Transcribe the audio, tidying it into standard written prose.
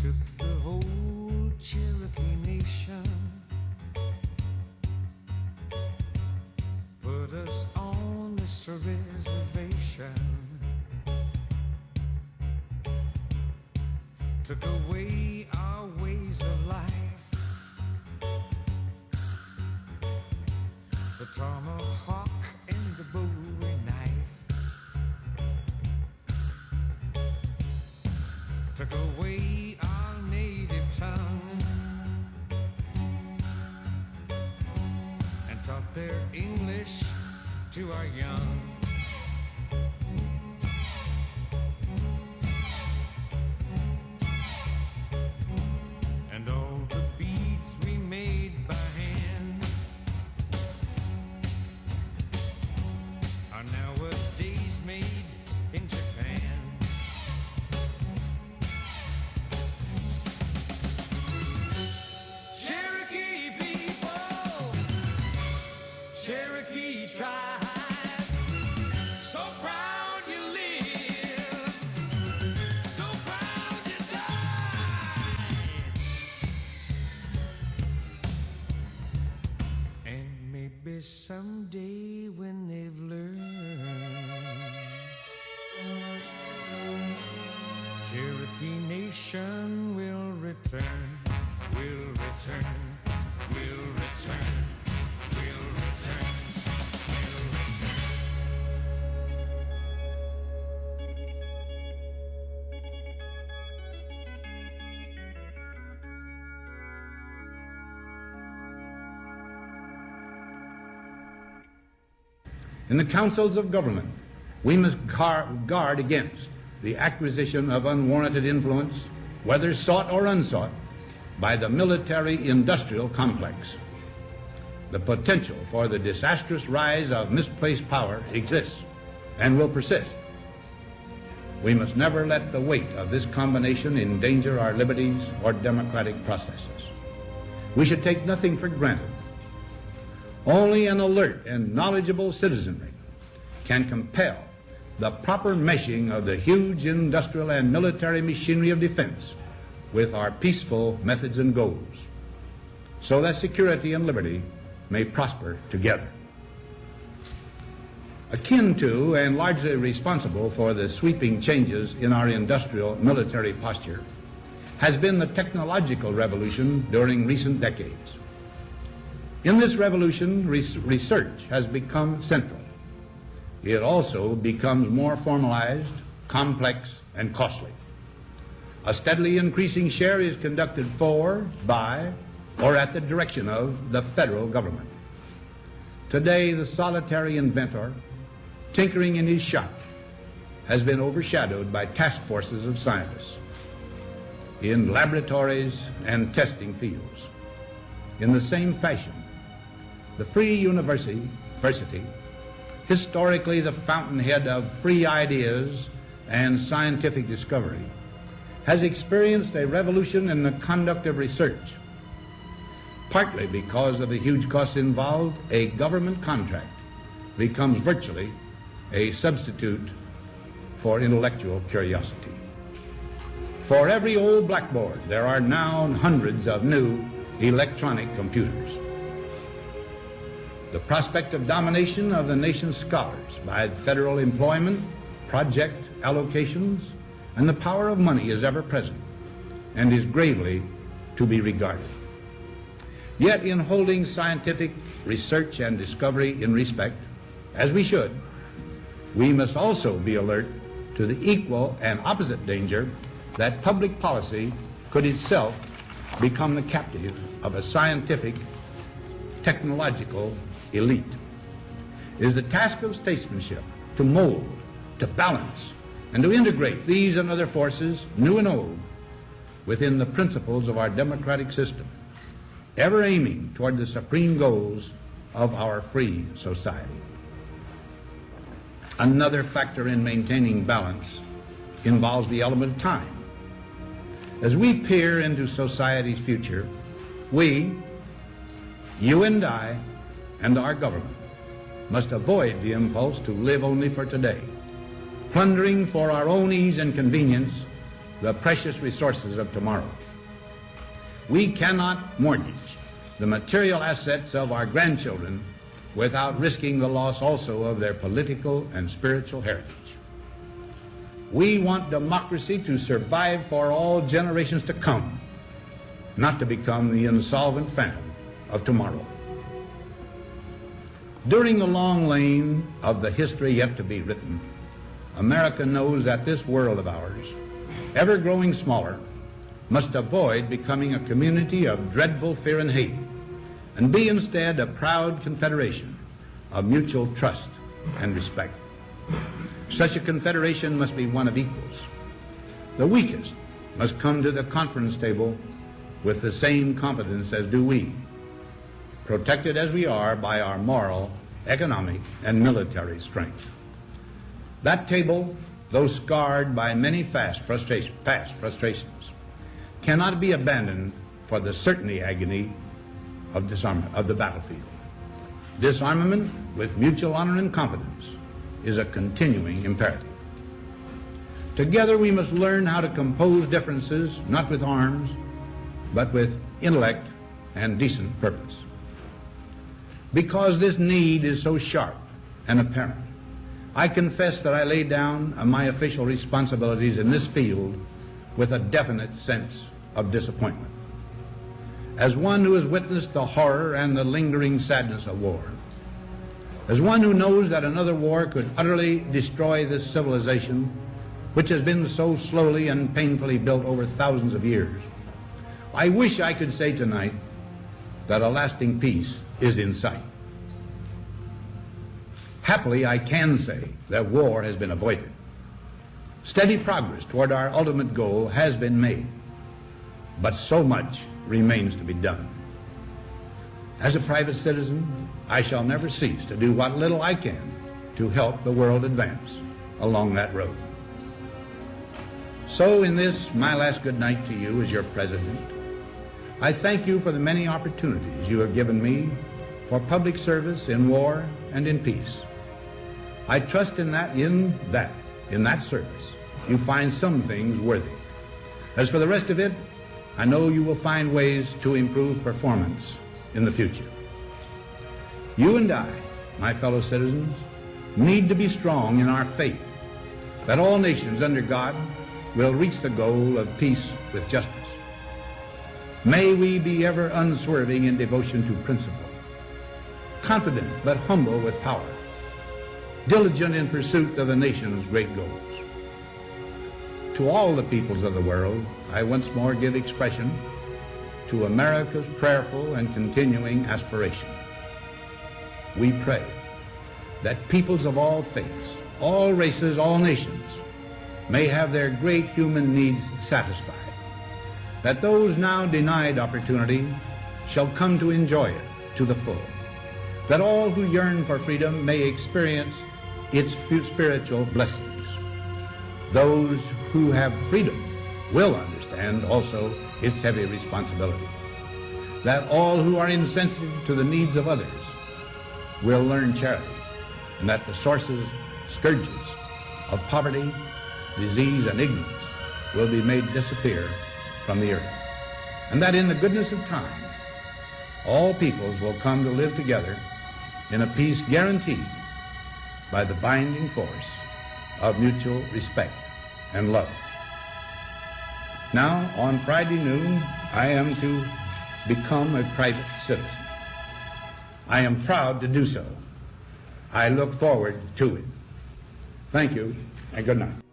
took the whole Cherokee nation, put us on this reservation, took away our ways of life, the tomahawk and the bowie knife, took away our native tongue, and taught their English to our young. And all the beads we made by hand are nowadays made in Japan. Cherokee people, Cherokee tribe, so proud you live, so proud you die. And maybe someday when they've learned, Cherokee Nation will return, will return, will return, will return, will return. In the councils of government, we must guard against the acquisition of unwarranted influence, whether sought or unsought, by the military-industrial complex. The potential for the disastrous rise of misplaced power exists and will persist. We must never let the weight of this combination endanger our liberties or democratic processes. We should take nothing for granted. Only an alert and knowledgeable citizenry can compel the proper meshing of the huge industrial and military machinery of defense with our peaceful methods and goals, so that security and liberty may prosper together. Akin to and largely responsible for the sweeping changes in our industrial military posture has been the technological revolution during recent decades. In this revolution, research has become central. It also becomes more formalized, complex, and costly. A steadily increasing share is conducted for, by, or at the direction of the federal government. Today, the solitary inventor, tinkering in his shop, has been overshadowed by task forces of scientists in laboratories and testing fields. In the same fashion, the free university, historically the fountainhead of free ideas and scientific discovery, has experienced a revolution in the conduct of research. Partly because of the huge costs involved, a government contract becomes virtually a substitute for intellectual curiosity. For every old blackboard, there are now hundreds of new electronic computers. The prospect of domination of the nation's scholars by federal employment, project allocations, and the power of money is ever present and is gravely to be regarded. Yet in holding scientific research and discovery in respect, as we should, we must also be alert to the equal and opposite danger that public policy could itself become the captive of a scientific, technological elite. It is the task of statesmanship to mold, to balance, and to integrate these and other forces, new and old, within the principles of our democratic system, ever aiming toward the supreme goals of our free society. Another factor in maintaining balance involves the element of time. As we peer into society's future, we, you and I, and our government must avoid the impulse to live only for today, plundering for our own ease and convenience the precious resources of tomorrow. We cannot mortgage the material assets of our grandchildren without risking the loss also of their political and spiritual heritage. We want democracy to survive for all generations to come, not to become the insolvent phantom of tomorrow. During the long lane of the history yet to be written, America knows that this world of ours, ever growing smaller, must avoid becoming a community of dreadful fear and hate, and be instead a proud confederation of mutual trust and respect. Such a confederation must be one of equals. The weakest must come to the conference table with the same confidence as do we, protected as we are by our moral, economic, and military strength. That table, though scarred by many past frustrations, cannot be abandoned for the certainty agony of disarmament of the battlefield. Disarmament with mutual honor and confidence is a continuing imperative. Together we must learn how to compose differences, not with arms, but with intellect and decent purpose. Because this need is so sharp and apparent, I confess that I lay down my official responsibilities in this field with a definite sense of disappointment. As one who has witnessed the horror and the lingering sadness of war, as one who knows that another war could utterly destroy this civilization which has been so slowly and painfully built over thousands of years, I wish I could say tonight that a lasting peace is in sight. Happily, I can say that war has been avoided. Steady progress toward our ultimate goal has been made, but so much remains to be done. As a private citizen, I shall never cease to do what little I can to help the world advance along that road. So in this, my last good night to you as your president, I thank you for the many opportunities you have given me for public service in war and in peace. I trust in that service, you find some things worthy. As for the rest of it, I know you will find ways to improve performance in the future. You and I, my fellow citizens, need to be strong in our faith that all nations under God will reach the goal of peace with justice. May we be ever unswerving in devotion to principle, confident but humble with power, diligent in pursuit of the nation's great goals. To all the peoples of the world, I once more give expression to America's prayerful and continuing aspiration. We pray that peoples of all faiths, all races, all nations may have their great human needs satisfied, that those now denied opportunity shall come to enjoy it to the full, that all who yearn for freedom may experience its spiritual blessings. Those who have freedom will understand also its heavy responsibility, that all who are insensitive to the needs of others will learn charity, and that the sources, scourges of poverty, disease, and ignorance will be made disappear from the earth, and that in the goodness of time, all peoples will come to live together in a peace guaranteed by the binding force of mutual respect and love. Now, on Friday noon, I am to become a private citizen. I am proud to do so. I look forward to it. Thank you, and good night.